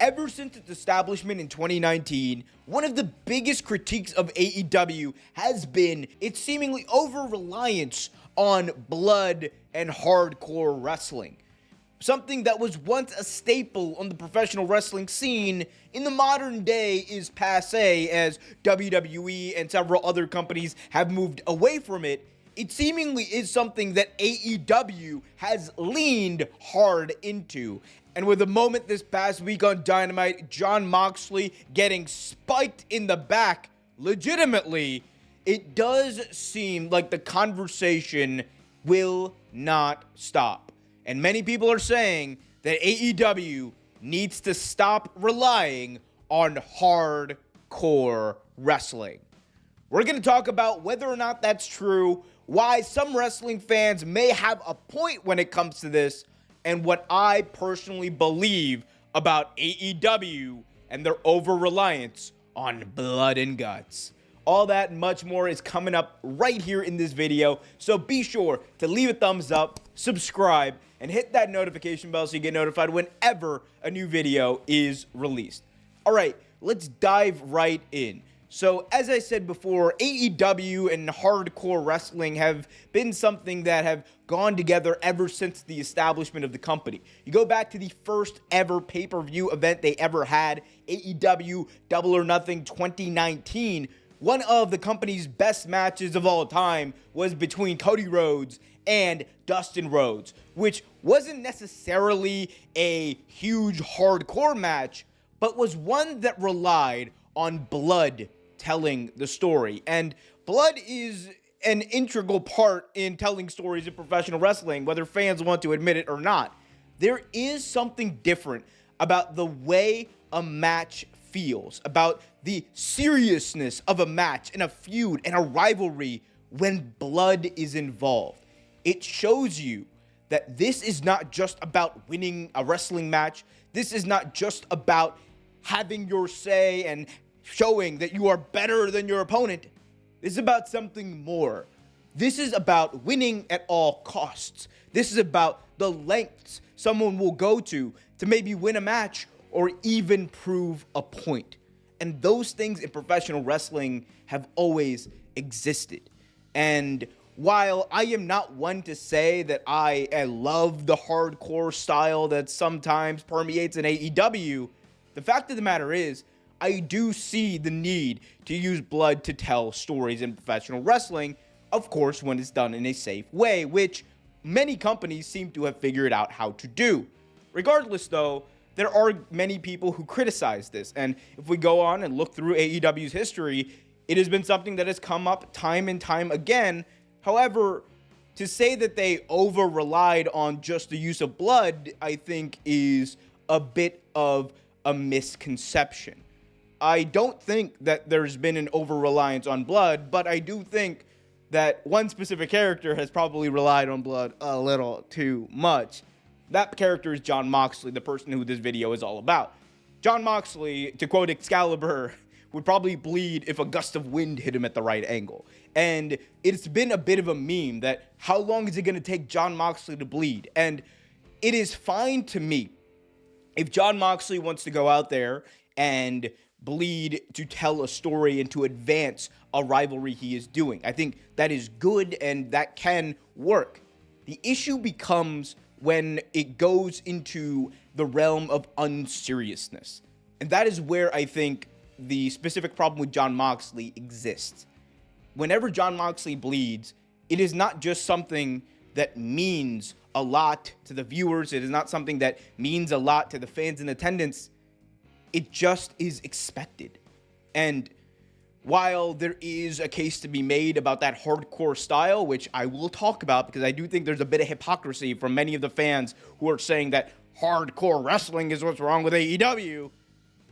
Ever since its establishment in 2019, one of the biggest critiques of AEW has been its seemingly over-reliance on blood and hardcore wrestling. Something that was once a staple on the professional wrestling scene in the modern day is passé, as WWE and several other companies have moved away from it. It seemingly is something that AEW has leaned hard into. And with a moment this past week on Dynamite, Jon Moxley getting spiked in the back, legitimately, it does seem like the conversation will not stop. And many people are saying that AEW needs to stop relying on hardcore wrestling. We're going to talk about whether or not that's true, why some wrestling fans may have a point when it comes to this, and what I personally believe about AEW and their over-reliance on blood and guts. All that and much more is coming up right here in this video, so be sure to leave a thumbs up, subscribe, and hit that notification bell so you get notified whenever a new video is released. All right, let's dive right in. So, as I said before, AEW and hardcore wrestling have been something that have gone together ever since the establishment of the company. You go back to the first ever pay-per-view event they ever had, AEW Double or Nothing 2019. One of the company's best matches of all time was between Cody Rhodes and Dustin Rhodes, which wasn't necessarily a huge hardcore match, but was one that relied on blood telling the story. And blood is an integral part in telling stories in professional wrestling, whether fans want to admit it or not. There is something different about the way a match feels, about the seriousness of a match and a feud and a rivalry when blood is involved. It shows you that this is not just about winning a wrestling match. This is not just about having your say and showing that you are better than your opponent. This is about something more. This is about winning at all costs. This is about the lengths someone will go to maybe win a match or even prove a point. And those things in professional wrestling have always existed. And while I am not one to say that I love the hardcore style that sometimes permeates in AEW, the fact of the matter is, I do see the need to use blood to tell stories in professional wrestling, of course, when it's done in a safe way, which many companies seem to have figured out how to do. Regardless, though, there are many people who criticize this, and if we go on and look through AEW's history, it has been something that has come up time and time again. However, to say that they over-relied on just the use of blood, I think is a bit of a misconception. I don't think that there's been an over-reliance on blood, but I do think that one specific character has probably relied on blood a little too much. That character is Jon Moxley, the person who this video is all about. Jon Moxley, to quote Excalibur, would probably bleed if a gust of wind hit him at the right angle. And it's been a bit of a meme that how long is it going to take Jon Moxley to bleed? And it is fine to me if Jon Moxley wants to go out there and bleed to tell a story and to advance a rivalry he is doing. I think that is good and that can work. The issue becomes when it goes into the realm of unseriousness. And that is where I think the specific problem with Jon Moxley exists. Whenever Jon Moxley bleeds, it is not just something that means a lot to the viewers. It is not something that means a lot to the fans in attendance. It just is expected. And while there is a case to be made about that hardcore style, which I will talk about because I do think there's a bit of hypocrisy from many of the fans who are saying that hardcore wrestling is what's wrong with AEW.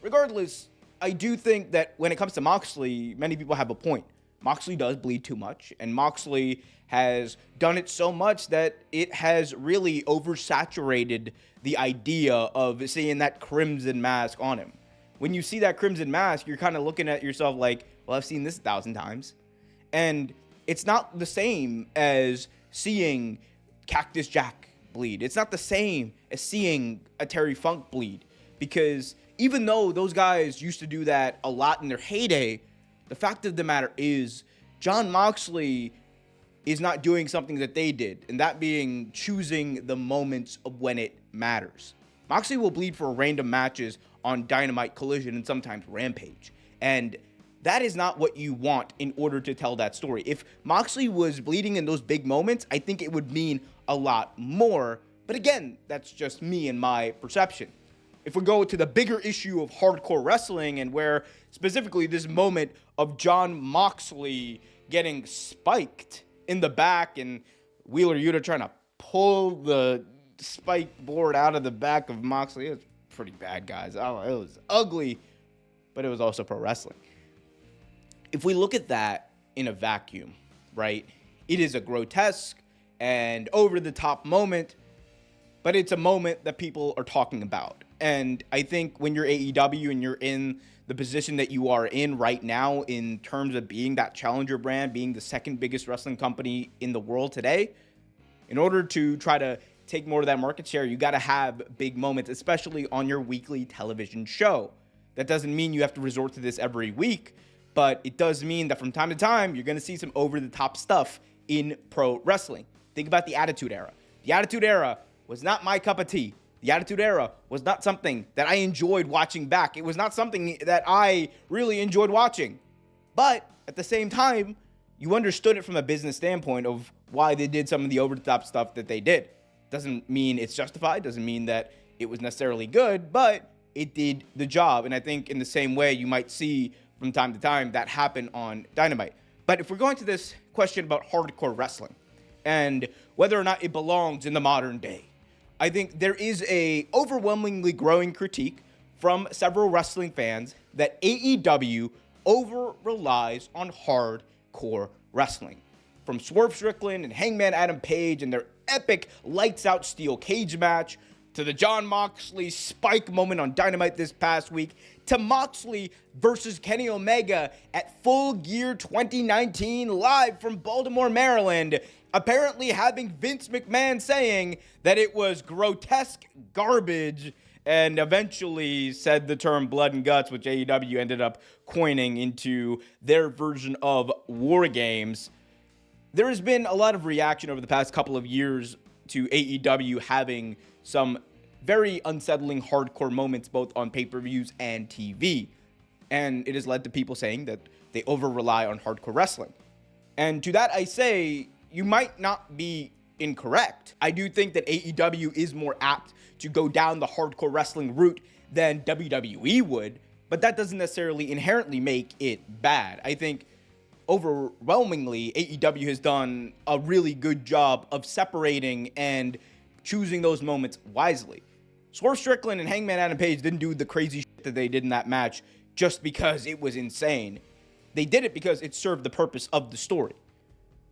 Regardless, I do think that when it comes to Moxley, many people have a point. Moxley does bleed too much, and Moxley has done it so much that it has really oversaturated the idea of seeing that crimson mask on him. When you see that crimson mask, you're kind of looking at yourself like, well, I've seen this 1,000 times. And it's not the same as seeing Cactus Jack bleed. It's not the same as seeing a Terry Funk bleed, because even though those guys used to do that a lot in their heyday, the fact of the matter is Jon Moxley is not doing something that they did, and that being choosing the moments of when it matters. Moxley will bleed for random matches on Dynamite, Collision, and sometimes Rampage. And that is not what you want in order to tell that story. If Moxley was bleeding in those big moments, I think it would mean a lot more. But again, that's just me and my perception. If we go to the bigger issue of hardcore wrestling and where specifically this moment of Jon Moxley getting spiked in the back and Wheeler Yuta trying to pull the spike board out of the back of Moxley, it was pretty bad, guys. Oh, it was ugly, but it was also pro wrestling. If we look at that in a vacuum, right, it is a grotesque and over-the-top moment, but it's a moment that people are talking about. And I think when you're AEW and you're in the position that you are in right now in terms of being that challenger brand, being the second biggest wrestling company in the world today, in order to try to take more of that market share, you got to have big moments, especially on your weekly television show. That doesn't mean you have to resort to this every week, but it does mean that from time to time, you're going to see some over-the-top stuff in pro wrestling. Think about the Attitude Era. The Attitude Era was not my cup of tea. The Attitude Era was not something that I enjoyed watching back. It was not something that I really enjoyed watching. But at the same time, you understood it from a business standpoint of why they did some of the over-the-top stuff that they did. Doesn't mean it's justified. Doesn't mean that it was necessarily good, but it did the job. And I think in the same way, you might see from time to time that happen on Dynamite. But if we're going to this question about hardcore wrestling and whether or not it belongs in the modern day, I think there is a overwhelmingly growing critique from several wrestling fans that AEW over-relies on hardcore wrestling. From Swerve Strickland and Hangman Adam Page and their epic lights-out steel cage match, to the Jon Moxley spike moment on Dynamite this past week, to Moxley versus Kenny Omega at Full Gear 2019 live from Baltimore, Maryland, apparently having Vince McMahon saying that it was grotesque garbage and eventually said the term blood and guts, which AEW ended up coining into their version of War Games. There has been a lot of reaction over the past couple of years to AEW having some very unsettling hardcore moments both on pay-per-views and TV. And it has led to people saying that they over-rely on hardcore wrestling. And to that I say, you might not be incorrect. I do think that AEW is more apt to go down the hardcore wrestling route than WWE would, but that doesn't necessarily inherently make it bad. I think overwhelmingly, AEW has done a really good job of separating and choosing those moments wisely. Swerve Strickland and Hangman Adam Page didn't do the crazy shit that they did in that match just because it was insane. They did it because it served the purpose of the story.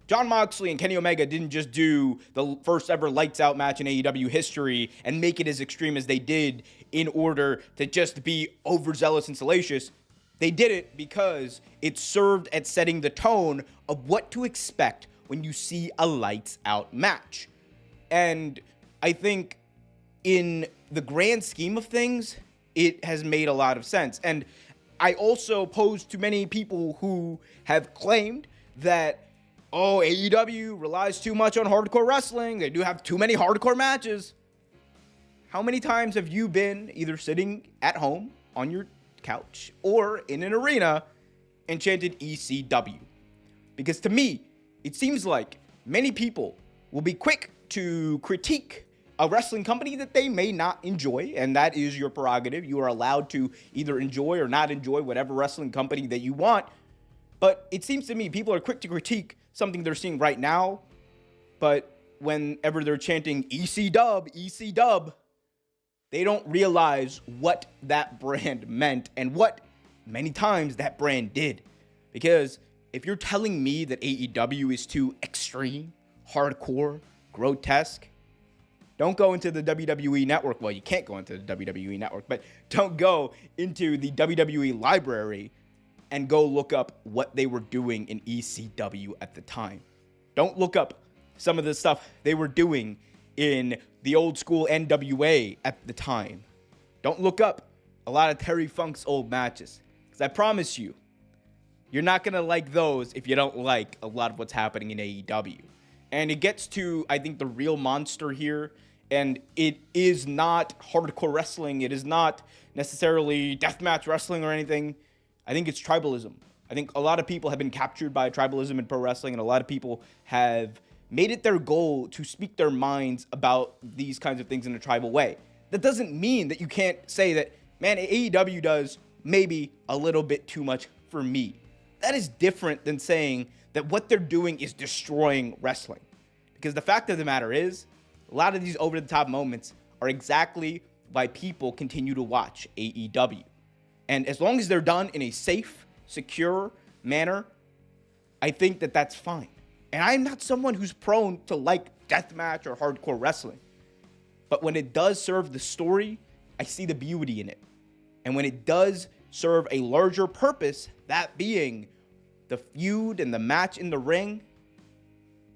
Jon Moxley and Kenny Omega didn't just do the first ever lights out match in AEW history and make it as extreme as they did in order to just be overzealous and salacious. They did it because it served at setting the tone of what to expect when you see a lights out match. And I think in the grand scheme of things, it has made a lot of sense. And I also pose to many people who have claimed that, oh, AEW relies too much on hardcore wrestling. They do have too many hardcore matches. How many times have you been either sitting at home on your couch or in an arena and chanted ECW? Because to me, it seems like many people will be quick to critique a wrestling company that they may not enjoy, and that is your prerogative. You are allowed to either enjoy or not enjoy whatever wrestling company that you want. But it seems to me people are quick to critique something they're seeing right now, but whenever they're chanting ECW, they don't realize what that brand meant and what many times that brand did. Because if you're telling me that AEW is too extreme, hardcore, grotesque, don't go into the WWE network. Well, you can't go into the WWE network, but don't go into the WWE library and go look up what they were doing in ECW at the time. Don't look up some of the stuff they were doing in the old school NWA at the time. Don't look up a lot of Terry Funk's old matches. Because I promise you, you're not going to like those if you don't like a lot of what's happening in AEW. And it gets to, I think, the real monster here. And it is not hardcore wrestling. It is not necessarily deathmatch wrestling or anything. I think it's tribalism. I think a lot of people have been captured by tribalism in pro wrestling, and a lot of people have made it their goal to speak their minds about these kinds of things in a tribal way. That doesn't mean that you can't say that, man, AEW does maybe a little bit too much for me. That is different than saying that what they're doing is destroying wrestling. Because the fact of the matter is, a lot of these over-the-top moments are exactly why people continue to watch AEW. And as long as they're done in a safe, secure manner, I think that that's fine. And I'm not someone who's prone to like deathmatch or hardcore wrestling. But when it does serve the story, I see the beauty in it. And when it does serve a larger purpose, that being the feud and the match in the ring,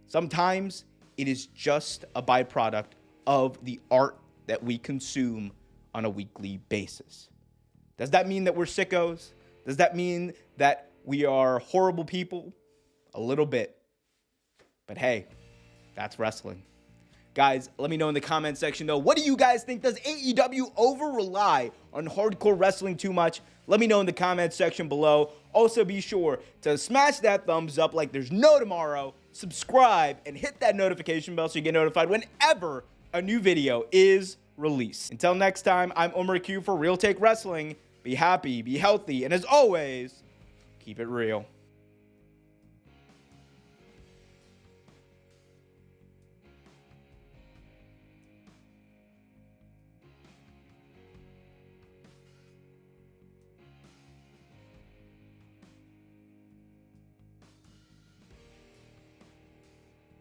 sometimes it is just a byproduct of the art that we consume on a weekly basis. Does that mean that we're sickos? Does that mean that we are horrible people? A little bit. But hey, that's wrestling. Guys, let me know in the comment section, though. What do you guys think? Does AEW over-rely on hardcore wrestling too much? Let me know in the comment section below. Also, be sure to smash that thumbs up like there's no tomorrow. Subscribe and hit that notification bell so you get notified whenever a new video is released. Until next time, I'm Omer Q for Real Take Wrestling. Be happy, be healthy, and as always, keep it real.